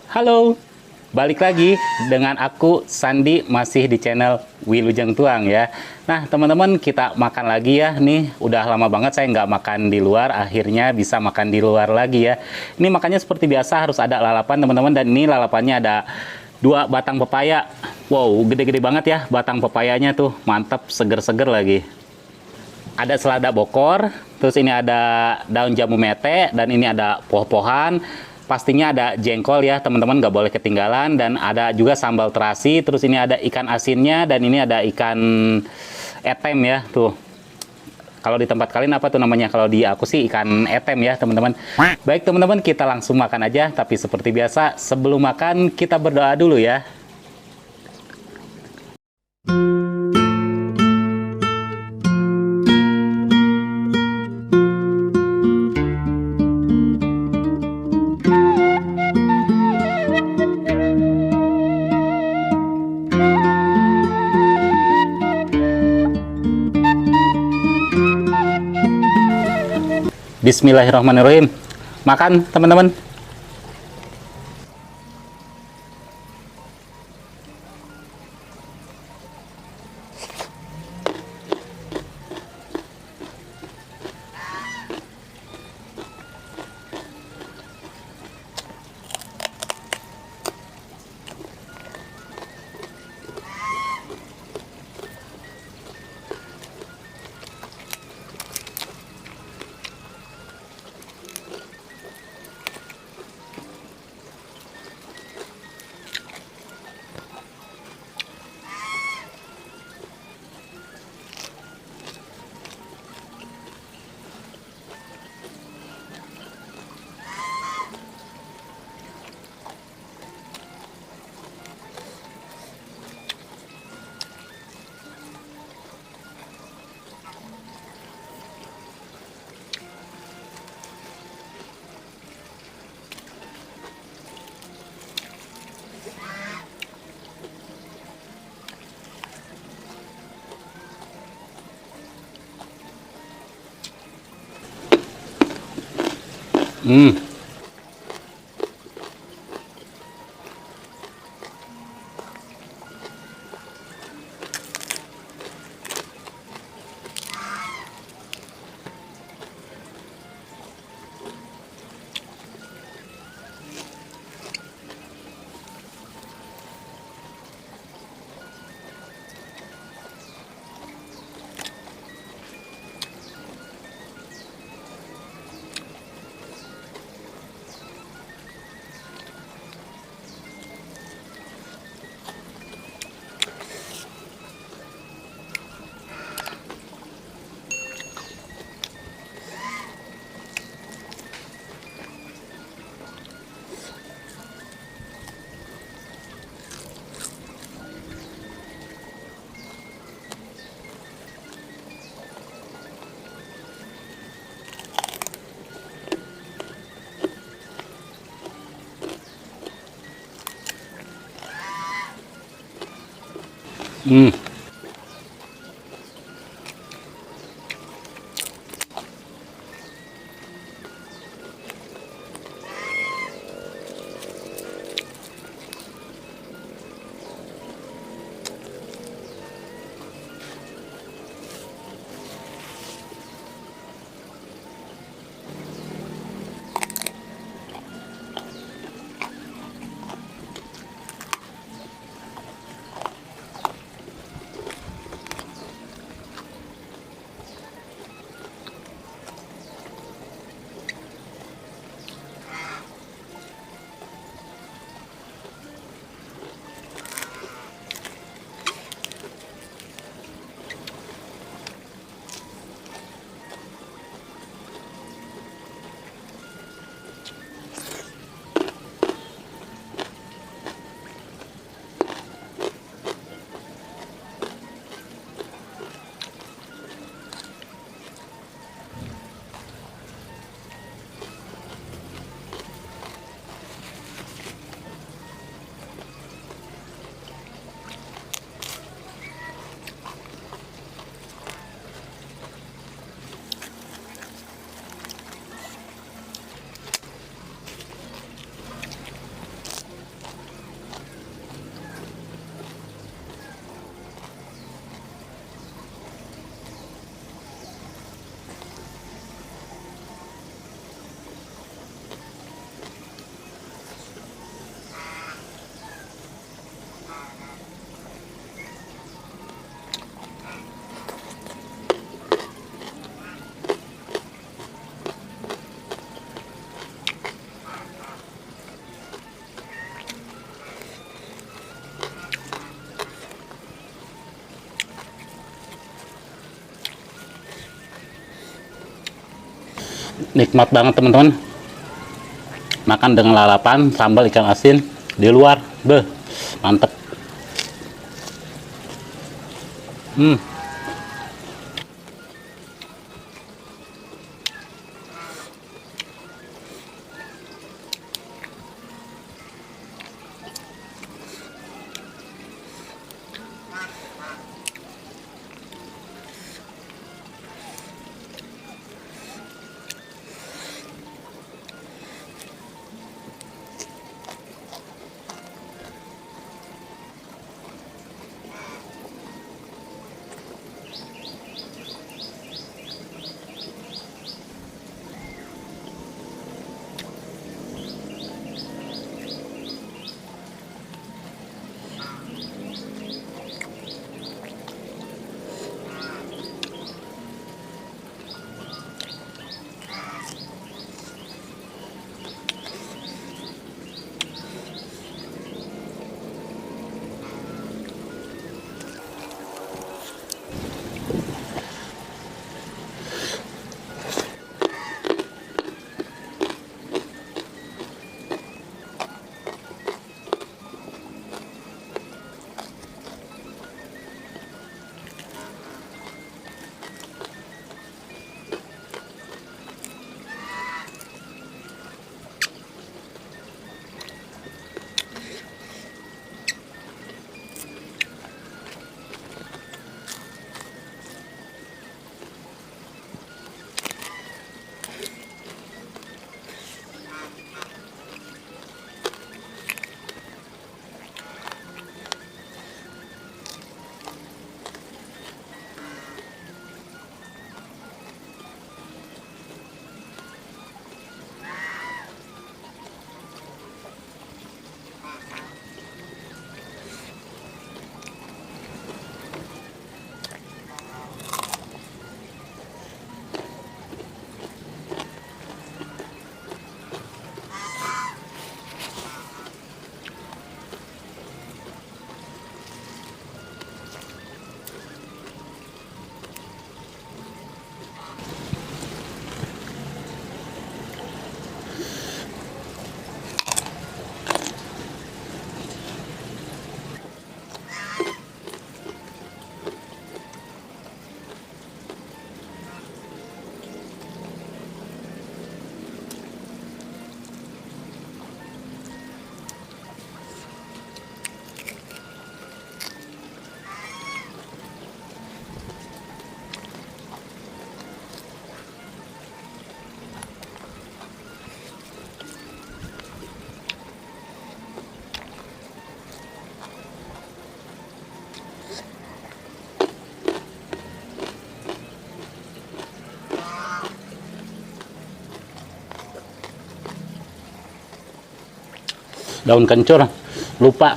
Halo, balik lagi dengan aku Sandi masih di channel Wilujeng Tuang ya. Nah teman-teman, kita makan lagi ya. Nih udah lama banget saya nggak makan di luar, akhirnya bisa makan di luar lagi ya. Ini makannya seperti biasa, harus ada lalapan teman-teman, dan ini lalapannya ada 2 batang pepaya. Wow, gede-gede banget ya batang pepayanya tuh, mantap, seger-seger lagi. Ada selada bokor, terus ini ada daun jambu mete, dan ini ada poh-pohan. Pastinya ada jengkol ya teman-teman, nggak boleh ketinggalan, dan ada juga sambal terasi. Terus ini ada ikan asinnya, dan ini ada ikan etem ya tuh. Kalau di tempat kalian apa tuh namanya? Kalau di aku sih ikan etem ya teman-teman. Baik teman-teman, kita langsung makan aja. Tapi seperti biasa, sebelum makan kita berdoa dulu ya. Bismillahirrahmanirrahim. Makan teman-teman. Hmm. Hmm. Nikmat banget teman-teman. Makan dengan lalapan sambal ikan asin di luar, beh, mantep. Daun kencur, lupa.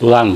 Tulang.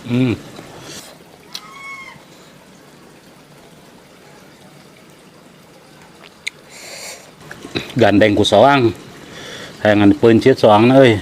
Hmm. Gandeng ku soang. Hayangan dipencit soangna euy.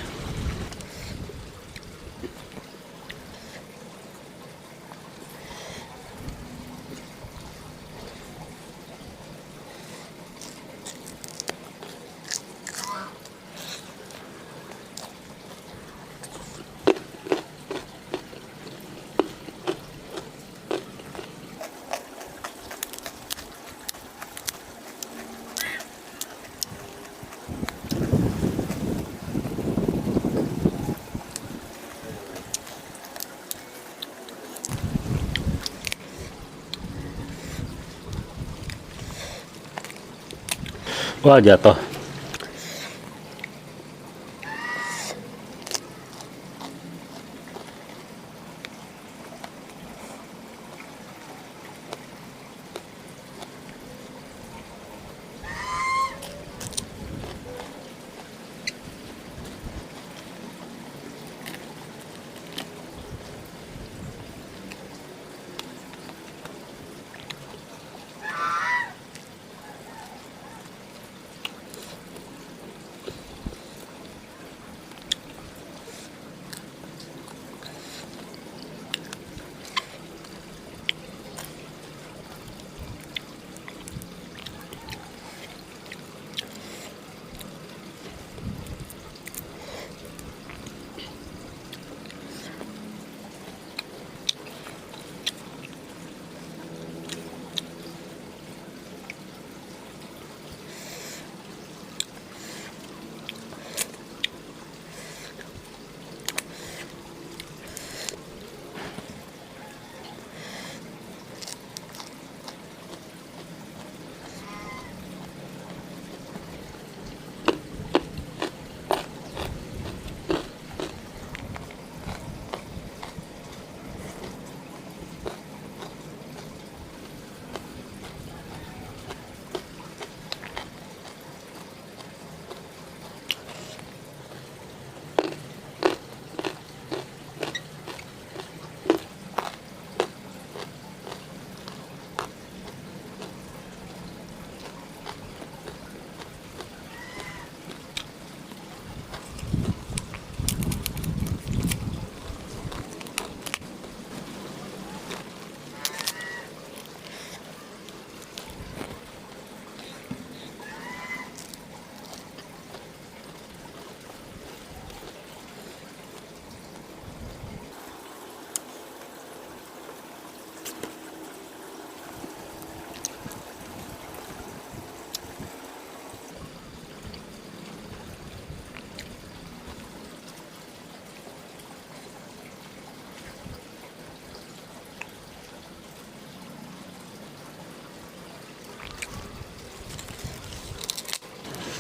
Wah, jatuh.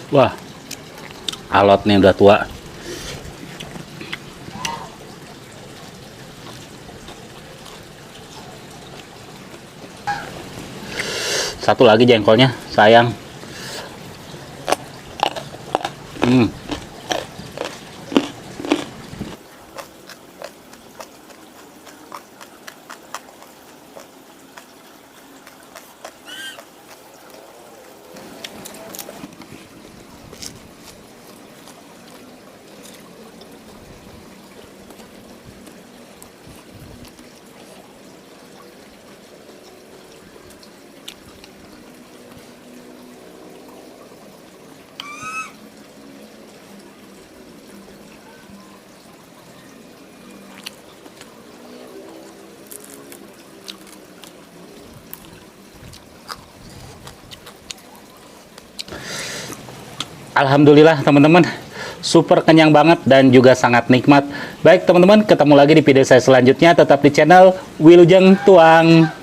Wah, alot nih udah tua. Satu lagi jengkolnya, sayang. Alhamdulillah teman-teman, super kenyang banget dan juga sangat nikmat. Baik teman-teman, ketemu lagi di video saya selanjutnya. Tetap di channel Wilujeng Tuang.